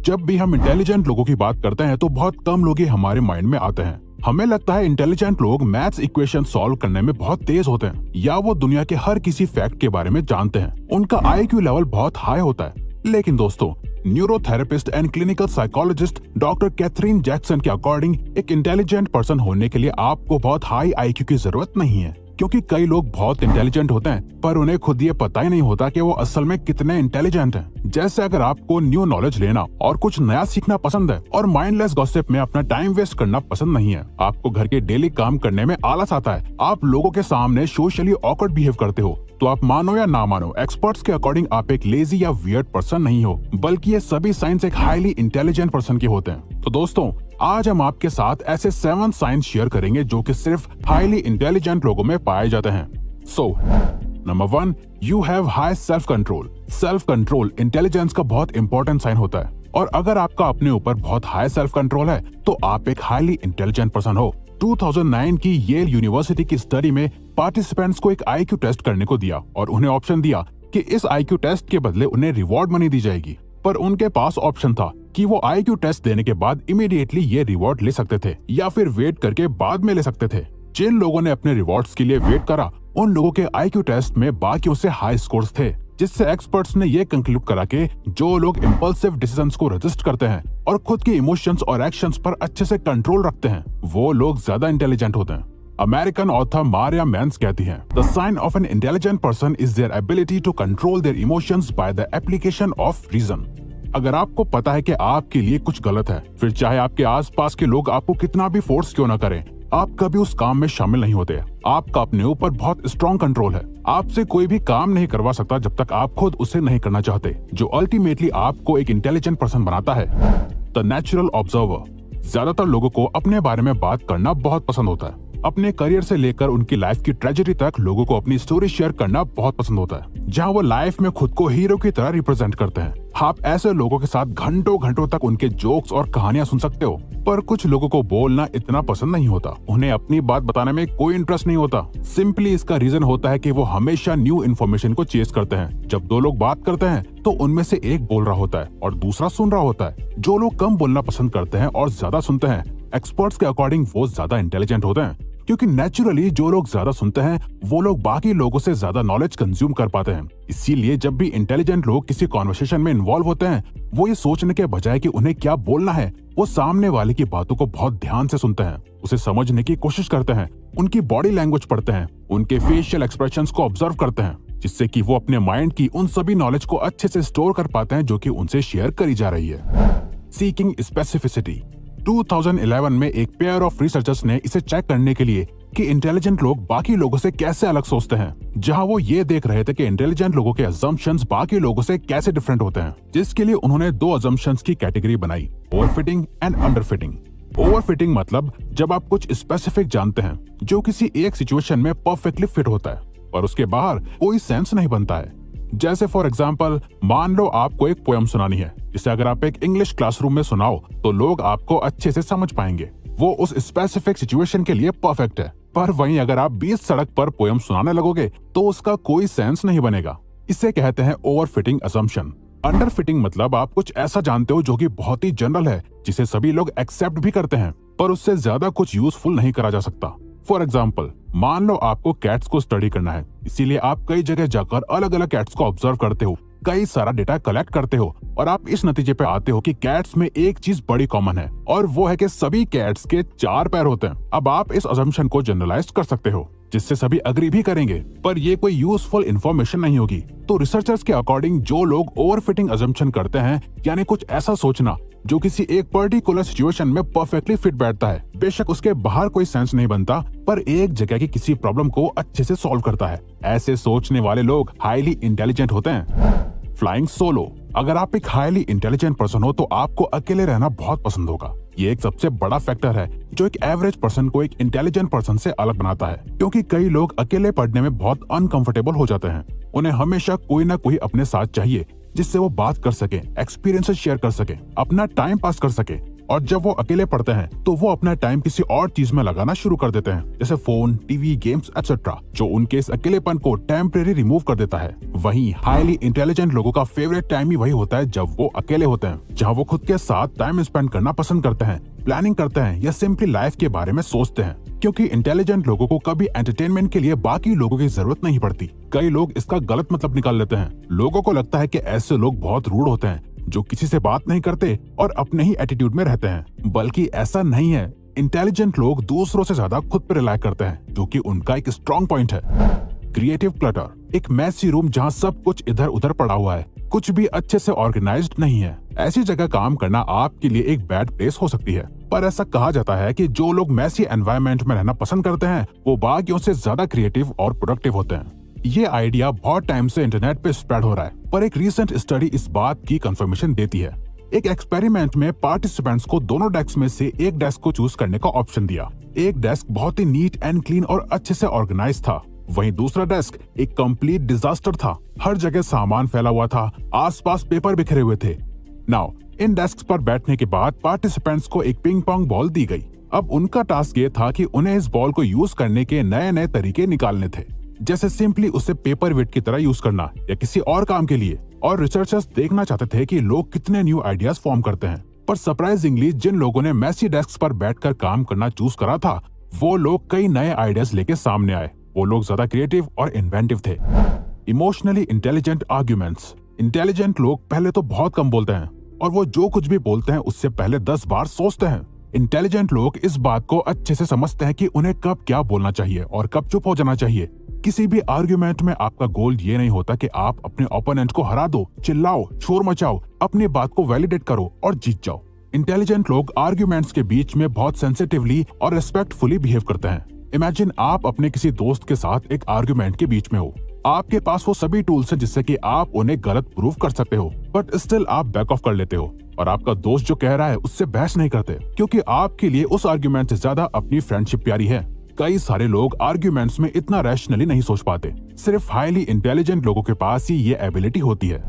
जब भी हम इंटेलिजेंट लोगों की बात करते हैं तो बहुत कम लोग ही हमारे माइंड में आते हैं। हमें लगता है इंटेलिजेंट लोग मैथ्स इक्वेशन सॉल्व करने में बहुत तेज होते हैं या वो दुनिया के हर किसी फैक्ट के बारे में जानते हैं। उनका आईक्यू लेवल बहुत हाई होता है। लेकिन दोस्तों, neurotherapist and clinical psychologist doctor Catherine Jackson के अकॉर्डिंग एक इंटेलिजेंट पर्सन होने के लिए आपको बहुत हाई आईक्यू की जरूरत नहीं है, क्योंकि कई लोग बहुत इंटेलिजेंट होते हैं पर उन्हें खुद ये पता ही नहीं होता कि वो असल में कितने इंटेलिजेंट हैं। जैसे अगर आपको न्यू नॉलेज लेना और कुछ नया सीखना पसंद है और माइंडलेस गॉसिप में अपना टाइम वेस्ट करना पसंद नहीं है, आपको घर के डेली काम करने में आलस आता है, आप लोगों के सामने सोशली ऑकवर्ड बिहेव करते हो, तो आप मानो या ना मानो एक्सपर्ट्स के अकॉर्डिंग आप एक लेजी या वियर्ड पर्सन नहीं हो, बल्कि ये सभी साइंस एक हाईली इंटेलिजेंट पर्सन के होते हैं। तो दोस्तों, आज हम आपके साथ ऐसे 7 साइंस शेयर करेंगे जो कि सिर्फ हाईली इंटेलिजेंट लोगों में पाए जाते हैं। So number 1, you have high self control. Self control intelligence का बहुत इंपॉर्टेंट साइन होता है, और अगर आपका अपने ऊपर बहुत हाई सेल्फ कंट्रोल है तो आप एक हाईली इंटेलिजेंट पर्सन हो। 2009 की येल यूनिवर्सिटी की स्टडी में पार्टिसिपेंट्स को एक आईक्यू टेस्ट करने को दिया और उन्हें ऑप्शन दिया कि इस आईक्यू टेस्ट के बदले उन्हें रिवॉर्ड मनी दी जाएगी, पर उनके पास ऑप्शन था कि वो आईक्यू टेस्ट देने के बाद इमीडिएटली ये रिवॉर्ड ले सकते थे या फिर वेट करके बाद में ले सकते थे। जिन लोगों ने अपने रिवॉर्ड्स के लिए वेट करा, उन लोगों के आईक्यू टेस्ट में बाकियों से हाई स्कोर्स थे, जिससे एक्सपर्ट्स ने ये कंक्लूड करा कि जो लोग इम्पल्सिव डिसीजंस को रजिस्ट करते हैं और खुद के इमोशंस और एक्शंस पर अच्छे से कंट्रोल रखते हैं, वो लोग ज्यादा इंटेलिजेंट होते हैं। अमेरिकन ऑथर मारिया मैंस कहती हैं, the sign of an intelligent person is their ability to control their emotions by the application of reason. अगर आपको पता है कि आपके लिए कुछ गलत है, फिर चाहे आपके आसपास के लोग आपको कितना भी फोर्स क्यों ना करें, आप कभी उस काम में शामिल नहीं होते। आपका अपने ऊपर बहुत स्ट्रॉन्ग कंट्रोल है। आपसे कोई भी काम नहीं करवा सकता जब तक आप खुद उसे नहीं करना चाहते, जो अल्टीमेटली आपको एक इंटेलिजेंट पर्सन बनाता है। The natural observer. ज्यादातर लोगों को अपने बारे में बात करना बहुत पसंद होता है। अपने करियर से लेकर उनकी लाइफ की ट्रेजेडी तक लोगों को अपनी स्टोरी शेयर करना बहुत पसंद होता है, जहां वो लाइफ में खुद को हीरो की तरह रिप्रेजेंट करते हैं। आप ऐसे लोगों के साथ घंटों घंटों तक उनके जोक्स और कहानियां सुन सकते हो, पर कुछ लोगों को बोलना इतना पसंद नहीं होता। उन्हें अपनी बात बताने में कोई इंटरेस्ट नहीं होता। सिंपली इसका रीजन होता है कि वो हमेशा न्यू इन्फॉर्मेशन को चेस करते हैं। जब दो लोग बात करते हैं तो उनमें से एक बोल रहा होता है और दूसरा सुन रहा होता है। जो लोग कम बोलना पसंद करते हैं और ज्यादा सुनते हैं, एक्सपर्ट्स के अकॉर्डिंग वो ज्यादा इंटेलिजेंट होते हैं, क्योंकि नेचुरली जो लोग ज्यादा सुनते हैं वो लोग बाकी लोगों से ज्यादा नॉलेज कंज्यूम कर पाते हैं। इसीलिए जब भी इंटेलिजेंट लोग किसी कॉन्वर्सेशन में इन्वॉल्व होते हैं, वो ये सोचने के बजाय कि उन्हें क्या बोलना है, वो सामने वाले की बातों को बहुत ध्यान से सुनते हैं, उसे समझने की कोशिश करते हैं, उनकी बॉडी लैंग्वेज पढ़ते हैं, उनके फेशियल एक्सप्रेशंस को ऑब्जर्व करते हैं, जिससे कि वो अपने माइंड की उन सभी नॉलेज को अच्छे से स्टोर कर पाते हैं जो कि उनसे शेयर करी जा रही है। Seeking specificity. 2011 में एक पेयर ऑफ रिसर्चर्स ने इसे चेक करने के लिए कि इंटेलिजेंट लोग बाकी लोगों से कैसे अलग सोचते हैं, जहां वो ये देख रहे थे कि इंटेलिजेंट लोगों के अजम्पशंस बाकी लोगों से कैसे डिफरेंट होते हैं, जिसके लिए उन्होंने 2 अजम्पशंस की कैटेगरी बनाई, ओवरफिटिंग एंड अंडरफिटिंग। ओवरफिटिंग मतलब जब आप कुछ स्पेसिफिक जानते हैं जो किसी एक सिचुएशन में परफेक्टली फिट होता है पर उसके बाहर कोई सेंस नहीं बनता है। जैसे फॉर एग्जाम्पल, मान लो आपको एक पोयम सुनानी है, जिसे अगर आप एक इंग्लिश क्लासरूम में सुनाओ तो लोग आपको अच्छे से समझ पाएंगे, वो उस स्पेसिफिक सिचुएशन के लिए परफेक्ट है। पर वहीं अगर आप 20 सड़क पर पोयम सुनाने लगोगे तो उसका कोई सेंस नहीं बनेगा। इसे कहते हैं ओवरफिटिंग असम्पशन। अंडरफिटिंग मतलब आप कुछ ऐसा जानते हो जो कि बहुत ही जनरल है, जिसे सभी लोग एक्सेप्ट भी करते हैं, पर उससे ज्यादा कुछ यूजफुल नहीं करा जा सकता। फॉर एग्जाम्पल, मान लो आपको कैट्स को स्टडी करना है, इसीलिए आप कई जगह जाकर अलग अलग कैट्स को ऑब्जर्व करते हो, कई सारा डेटा कलेक्ट करते हो और आप इस नतीजे पे आते हो कि कैट्स में एक चीज बड़ी कॉमन है और वो है कि सभी कैट्स के 4 पैर होते हैं। अब आप इस असम्पशन को जनरलाइज कर सकते हो, जिससे सभी अग्री भी करेंगे, पर ये कोई यूजफुल इन्फॉर्मेशन नहीं होगी। तो रिसर्चर्स के अकॉर्डिंग जो लोग ओवरफिटिंग असम्पशन करते हैं, यानी कुछ ऐसा सोचना जो किसी एक पर्टिकुलर सिचुएशन में परफेक्टली फिट बैठता है, बेशक उसके बाहर कोई सेंस नहीं बनता, पर एक जगह की किसी प्रॉब्लम को अच्छे से सॉल्व करता है, ऐसे सोचने वाले लोग हाईली इंटेलिजेंट होते हैं। Flying solo. अगर आप एक हाईली इंटेलिजेंट पर्सन हो तो आपको अकेले रहना बहुत पसंद होगा। ये एक सबसे बड़ा फैक्टर है जो एक एवरेज पर्सन को एक इंटेलिजेंट पर्सन से अलग बनाता है, क्योंकि कई लोग अकेले पढ़ने में बहुत अनकंफर्टेबल हो जाते हैं। उन्हें हमेशा कोई ना कोई अपने साथ चाहिए जिससे वो बात कर सके, एक्सपीरियंसेस शेयर कर सके, अपना टाइम पास कर सके। और जब वो अकेले पढ़ते हैं तो वो अपना टाइम किसी और चीज में लगाना शुरू कर देते हैं, जैसे फोन, टीवी, गेम्स एक्सेट्रा, जो उनके इस अकेलेपन को टेम्परेरी रिमूव कर देता है। वहीं हाईली इंटेलिजेंट लोगों का फेवरेट टाइम ही वही होता है जब वो अकेले होते हैं, जहाँ वो खुद के साथ टाइम स्पेंड करना पसंद करते हैं, प्लानिंग करते हैं या सिंपली लाइफ के बारे में सोचते हैं। क्योंकि इंटेलिजेंट लोगों को कभी एंटरटेनमेंट के लिए बाकी लोगों की जरूरत नहीं पड़ती। कई लोग इसका गलत मतलब निकाल लेते हैं। लोगों को लगता है कि ऐसे लोग बहुत रूड होते हैं, जो किसी से बात नहीं करते और अपने ही एटीट्यूड में रहते हैं, बल्कि ऐसा नहीं है। इंटेलिजेंट लोग दूसरों से ज्यादा खुद पर रिलाई करते हैं, जो कि उनका एक स्ट्रॉन्ग पॉइंट है। क्रिएटिव क्लटर, एक मैसी रूम जहाँ सब कुछ इधर उधर पड़ा हुआ है, कुछ भी अच्छे से ऑर्गेनाइज्ड नहीं है। ऐसी जगह काम करना आपके लिए एक बैड प्लेस हो सकती है। पर ऐसा कहा जाता है कि जो लोग मैसी एनवायरनमेंट में रहना पसंद करते हैं वो बाकियों से ज्यादा क्रिएटिव और प्रोडक्टिव होते हैं। ये आइडिया बहुत टाइम से इंटरनेट पे स्प्रेड हो रहा है, पर एक रीसेंट स्टडी इस बात की कंफर्मेशन देती है। एक एक्सपेरिमेंट में पार्टिसिपेंट्स को दोनों डेस्क में से एक डेस्क को चूज करने का ऑप्शन दिया। एक डेस्क बहुत ही नीट एंड क्लीन और अच्छे से ऑर्गेनाइज था, वहीं दूसरा डेस्क एक कंप्लीट डिजास्टर था। हर जगह सामान फैला हुआ था, आसपास पेपर बिखरे हुए थे। नाउ इन डेस्क पर बैठने के बाद पार्टिसिपेंट्स को एक पिंग पोंग बॉल दी गई। अब उनका टास्क ये था कि उन्हें इस बॉल को यूज करने के नए नए तरीके निकालने थे, जैसे सिंपली उसे पेपर वेट की तरह यूज करना या किसी और काम के लिए। और रिसर्चर्स देखना चाहते थे कि लोग कितने न्यू आइडियाज फॉर्म करते हैं। पर सरप्राइजिंगली जिन लोगों ने मैसी डेस्क पर बैठकर काम करना चूज करा था, वो लोग कई नए आइडियाज लेके सामने आए। वो लोग ज्यादा क्रिएटिव और इन्वेंटिव थे। इमोशनली इंटेलिजेंट आर्ग्यूमेंट्स, इंटेलिजेंट लोग पहले तो बहुत कम बोलते हैं और वो जो कुछ भी बोलते हैं उससे पहले 10 बार सोचते हैं। इंटेलिजेंट लोग इस बात को अच्छे से समझते हैं कि उन्हें कब क्या बोलना चाहिए और कब चुप हो जाना चाहिए। किसी भी आर्ग्यूमेंट में आपका गोल ये नहीं होता कि आप अपने ओपोनेंट को हरा दो, चिल्लाओ, शोर मचाओ, अपनी बात को वैलिडेट करो और जीत जाओ। इंटेलिजेंट लोग आर्ग्यूमेंट्स के बीच में बहुत सेंसिटिवली और रिस्पेक्टफुली बिहेव करते हैं। इमेजिन आप अपने किसी दोस्त के साथ एक आर्ग्यूमेंट के बीच में हो। आपके पास वो सभी टूल्स हैं जिससे कि आप उन्हें गलत प्रूव कर सकते हो, बट स्टिल आप बैक ऑफ कर लेते हो और आपका दोस्त जो कह रहा है उससे बहस नहीं करते, क्योंकि आपके लिए उस आर्ग्यूमेंट से ज्यादा अपनी फ्रेंडशिप प्यारी है। कई सारे लोग आर्ग्यूमेंट्स में इतना रैशनली नहीं सोच पाते। सिर्फ हाईली इंटेलिजेंट लोगों के पास ही ये एबिलिटी होती है।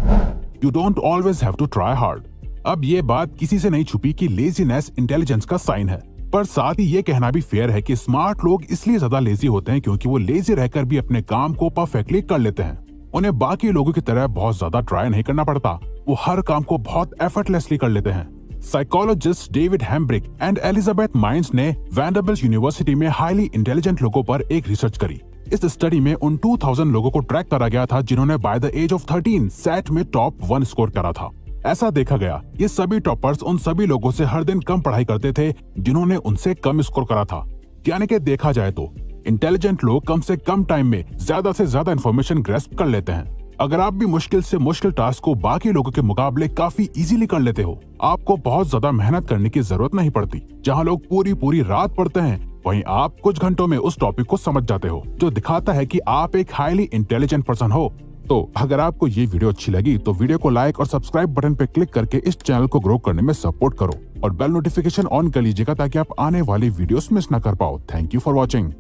You don't always have to try hard. अब ये बात किसी से नहीं छुपी कि लेजीनेस इंटेलिजेंस का साइन है, पर साथ ही ये कहना भी फेयर है कि स्मार्ट लोग इसलिए ज्यादा लेजी होते हैं क्योंकि वो लेजी रहकर भी अपने काम को परफेक्टली कर लेते हैं। उन्हें बाकी लोगों की तरह बहुत ज्यादा ट्राई नहीं करना पड़ता, वो हर काम को बहुत एफर्टलेसली कर लेते हैं। Psychologist David Hambrick and Elizabeth Meinz ने वैंडरबिल्ट यूनिवर्सिटी में हाईली इंटेलिजेंट लोगों पर एक रिसर्च करी। इस स्टडी में उन 2000 लोगों को ट्रैक करा गया था जिन्होंने by the age of 13 SAT में टॉप 1 स्कोर करा था। ऐसा देखा गया ये सभी टॉपर्स उन सभी लोगों से हर दिन कम पढ़ाई करते थे जिन्होंने उनसे कम स्कोर करा था। यानी कि देखा जाए तो इंटेलिजेंट लोग कम से कम टाइम में ज्यादा से ज्यादा इन्फॉर्मेशन ग्रैस्प कर लेते हैं। अगर आप भी मुश्किल से मुश्किल टास्क को बाकी लोगों के मुकाबले काफी इजीली कर लेते हो, आपको बहुत ज्यादा मेहनत करने की जरूरत नहीं पड़ती। जहाँ लोग पूरी पूरी रात पढ़ते हैं, वहीं आप कुछ घंटों में उस टॉपिक को समझ जाते हो, जो दिखाता है कि आप एक हाईली इंटेलिजेंट पर्सन हो। तो अगर आपको ये वीडियो अच्छी लगी तो वीडियो को लाइक और सब्सक्राइब बटन पे क्लिक करके इस चैनल को ग्रो करने में सपोर्ट करो और बेल नोटिफिकेशन ऑन कर लीजिएगा ताकि आप आने वाली वीडियोस मिस ना कर पाओ। Thank you for watching.